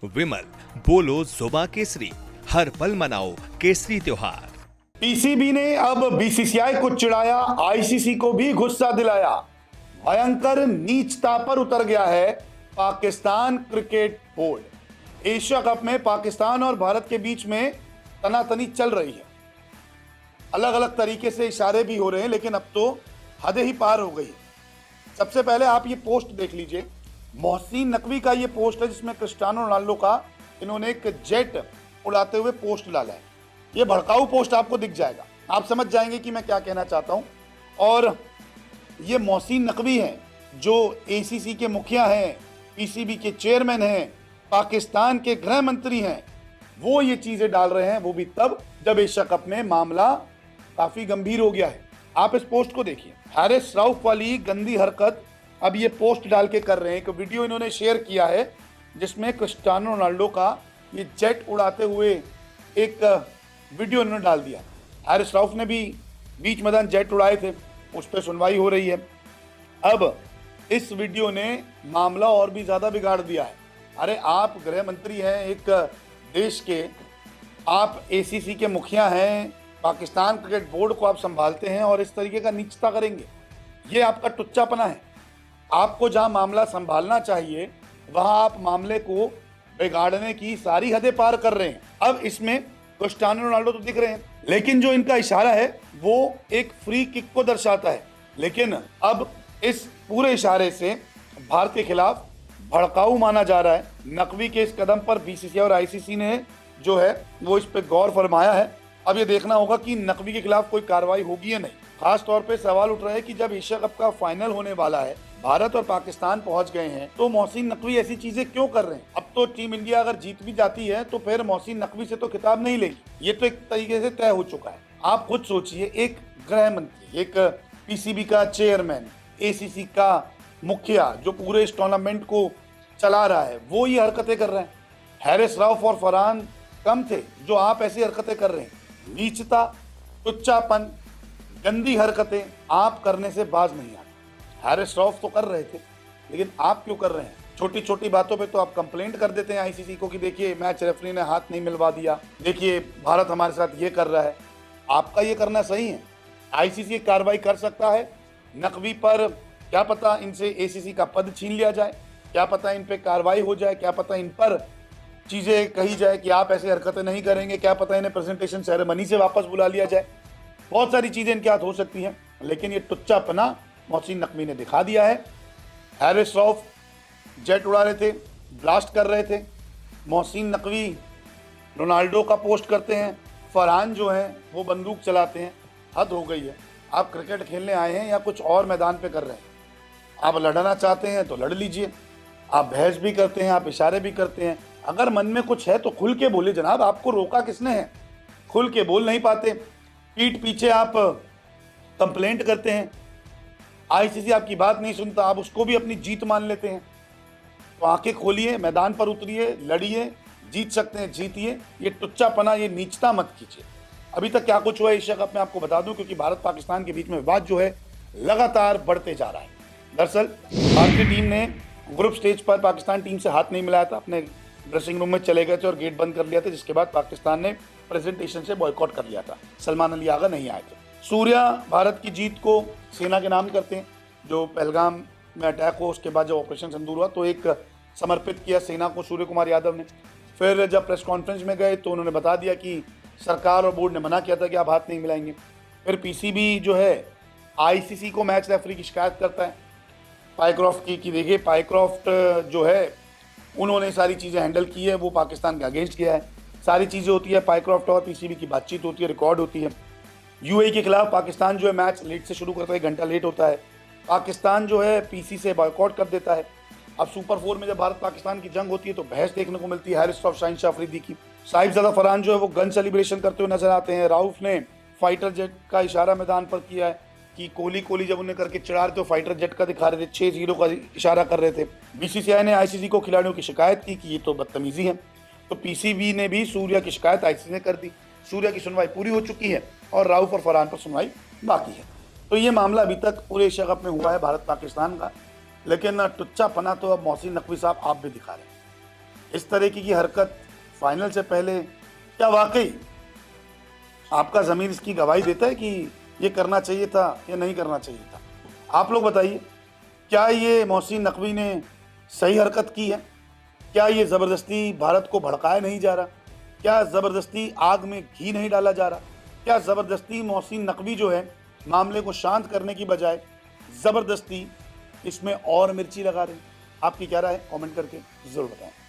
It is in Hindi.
विमल, बोलो जुबा केसरी, हर पल मनाओ केसरी त्योहार। पीसीबी ने अब बीसीसीआई को चिढ़ाया, आईसीसी को भी गुस्सा दिलाया। भयंकर नीचता पर उतर गया है Pakistan cricket board. Asia cup में पाकिस्तान और भारत के बीच में तनातनी चल रही है। अलग अलग तरीके से इशारे भी हो रहे हैं, लेकिन अब तो हदें ही पार हो गई है। सबसे पहले आप ये पोस्ट देख लीजिए। मोहसिन नकवी का ये पोस्ट है, जिसमें क्रिस्टियानो रोनाल्डो का इन्होंने एक जेट उड़ाते हुए पोस्ट डाला है। ये भड़काऊ पोस्ट आपको दिख जाएगा, आप समझ जाएंगे कि मैं क्या कहना चाहता हूं। और ये मोहसिन नकवी हैं, जो एसीसी के मुखिया हैं, पीसीबी के चेयरमैन हैं, पाकिस्तान के गृह मंत्री हैं। वो ये चीजें डाल रहे हैं, वो भी तब जब एशिया कप में मामला काफी गंभीर हो गया है। आप इस पोस्ट को देखिए। हारिस रऊफ वाली गंदी हरकत अब ये पोस्ट डाल के कर रहे हैं। एक वीडियो इन्होंने शेयर किया है, जिसमें क्रिस्टियानो रोनाल्डो का ये जेट उड़ाते हुए एक वीडियो इन्होंने डाल दिया। हारिस रऊफ ने भी बीच मैदान जेट उड़ाए थे, उस पर सुनवाई हो रही है। अब इस वीडियो ने मामला और भी ज़्यादा बिगाड़ दिया है। अरे आप गृह मंत्री हैं एक देश के, आप एसीसी के मुखिया हैं, पाकिस्तान क्रिकेट बोर्ड को आप संभालते हैं और इस तरीके का नीचता करेंगे, ये आपका टुच्चापना है। आपको जहां मामला संभालना चाहिए, वहां आप मामले को बिगाड़ने की सारी हदें पार कर रहे हैं। अब इसमें क्रिस्टियानो रोनाल्डो तो दिख रहे हैं, लेकिन जो इनका इशारा है वो एक फ्री किक को दर्शाता है। लेकिन अब इस पूरे इशारे से भारत के खिलाफ भड़काऊ माना जा रहा है। नकवी के इस कदम पर बीसीसीआई और आईसीसी ने जो है वो इस पर गौर फरमाया है। अब ये देखना होगा कि नकवी के खिलाफ कोई कार्रवाई होगी या नहीं। खास तौर पे सवाल उठ रहा है कि जब एशिया कप का फाइनल होने वाला है, भारत और पाकिस्तान पहुंच गए हैं, तो मोहसिन नकवी ऐसी चीजें क्यों कर रहे हैं? अब तो टीम इंडिया अगर जीत भी जाती है तो फिर मोहसिन नकवी से तो खिताब नहीं लेगी, ये तो एक तरीके से तय हो चुका है। आप खुद सोचिए, एक गृह मंत्री, एक पीसीबी का चेयरमैन, एसीसी का मुखिया, जो पूरे इस टूर्नामेंट को चला रहा है, वो ये हरकतें कर रहे हैं। हारिस रऊफ और फरहान कम थे जो आप ऐसी हरकतें कर रहे हैं। नीचता, तुच्चापन, गंदी हरकतें आप करने से बाज नहीं आते। हारिस रऊफ तो कर रहे थे, लेकिन आप क्यों कर रहे हैं? छोटी छोटी बातों पे तो आप कंप्लेंट कर देते हैं आईसीसी को कि देखिए मैच रेफरी ने हाथ नहीं मिलवा दिया, देखिए भारत हमारे साथ ये कर रहा है। आपका ये करना सही है? आईसीसी कार्रवाई कर सकता है नकवी पर, क्या पता इनसे एसीसी का पद छीन लिया जाए, क्या पता इन पे कार्रवाई हो जाए, क्या पता इन पर चीज़ें कही जाए कि आप ऐसी हरकतें नहीं करेंगे, क्या पता इन्हें प्रेजेंटेशन सेरेमनी से वापस बुला लिया जाए। बहुत सारी चीज़ें इनके हाथ हो सकती हैं, लेकिन ये टुच्चापना मोहसिन नकवी ने दिखा दिया है। हारिस रऊफ जेट उड़ा रहे थे, ब्लास्ट कर रहे थे। मोहसिन नकवी रोनाल्डो का पोस्ट करते हैं, फरहान जो हैं वो बंदूक चलाते हैं। हद हो गई है। आप क्रिकेट खेलने आए हैं या कुछ और मैदान पे कर रहे हैं? आप लड़ना चाहते हैं तो लड़ लीजिए, आप बहस भी करते हैं, आप इशारे भी करते हैं। अगर मन में कुछ है तो खुल के बोलिए जनाब, आपको रोका किसने है? खुल के बोल नहीं पाते, पीठ पीछे आप कंप्लेंट करते हैं, आईसीसी आपकी बात नहीं सुनता, आप उसको भी अपनी जीत मान लेते हैं। तो आंखें खोलिए, मैदान पर उतरिए, लड़िए, जीत सकते हैं जीतिए। ये टुच्चापना, ये नीचता मत कीजिए। अभी तक क्या कुछ हुआ है एशिया कप में आपको बता दूं, क्योंकि भारत पाकिस्तान के बीच में विवाद जो है लगातार बढ़ते जा रहा है। दरअसल भारतीय टीम ने ग्रुप स्टेज पर पाकिस्तान टीम से हाथ नहीं मिलाया था, अपने ड्रेसिंग रूम में चले गए थे और गेट बंद कर लिया था, जिसके बाद पाकिस्तान ने प्रेजेंटेशन से बॉयकॉट कर लिया था। सलमान अली आगा नहीं आए थे। सूर्या भारत की जीत को सेना के नाम करते हैं। जो पहलगाम में अटैक हो उसके बाद जब ऑपरेशन सिंदूर हुआ तो एक समर्पित किया सेना को सूर्य कुमार यादव ने। फिर जब प्रेस कॉन्फ्रेंस में गए तो उन्होंने बता दिया कि सरकार और बोर्ड ने मना किया था कि आप हाथ नहीं मिलाएंगे। फिर पीसीबी जो है आईसीसी को मैच रेफरी की शिकायत करता है पाइक्रॉफ्ट की, कि देखिए पाइक्रॉफ्ट जो है उन्होंने सारी चीज़ें हैंडल की है, वो पाकिस्तान के अगेंस्ट किया है। सारी चीज़ें होती है, पाइक्रॉफ्ट और पीसीबी की बातचीत होती है, रिकॉर्ड होती है। यूएई के खिलाफ पाकिस्तान जो है मैच लेट से शुरू करता है, 1 घंटा लेट होता है। पाकिस्तान जो है पीसी से बॉयकॉट कर देता है। अब सुपर 4 में जब भारत पाकिस्तान की जंग होती है तो बहस देखने को मिलती है हारिस रऊफ, शाहीन शाह अफरीदी की। साहिबजादा फरहान जो है वो गन सेलिब्रेशन करते हुए नजर आते हैं। राउफ ने फाइटर जेट का इशारा मैदान पर किया है कि कोहली कोहली जब उन्हें करके चिढ़ा रहे थे तो फाइटर जेट का दिखा रहे थे, 6-0 का इशारा कर रहे थे। बीसीसीआई ने आईसीसी को खिलाड़ियों की शिकायत की कि ये तो बदतमीजी है। तो पीसीबी ने भी सूर्या की शिकायत आईसीसी ने कर दी। सूर्या की सुनवाई पूरी हो चुकी है और राउफ और फरहान पर सुनवाई बाकी है। तो ये मामला अभी तक पूरे एशिया कप में हुआ है भारत पाकिस्तान का, लेकिन टुच्चापना तो अब मोहसिन नकवी साहब आप भी दिखा रहे हैं। इस तरह की हरकत फाइनल से पहले, क्या वाकई आपका ज़मीर इसकी गवाही देता है कि ये करना चाहिए था या नहीं करना चाहिए था? आप लोग बताइए, क्या ये मोहसिन नकवी ने सही हरकत की है? क्या ये ज़बरदस्ती भारत को भड़काया नहीं जा रहा? क्या ज़बरदस्ती आग में घी नहीं डाला जा रहा? क्या ज़बरदस्ती मोहसिन नकवी जो है मामले को शांत करने की बजाय ज़बरदस्ती इसमें और मिर्ची लगा रहे हैं? आपकी क्या राय है? कमेंट करके ज़रूर बताएं।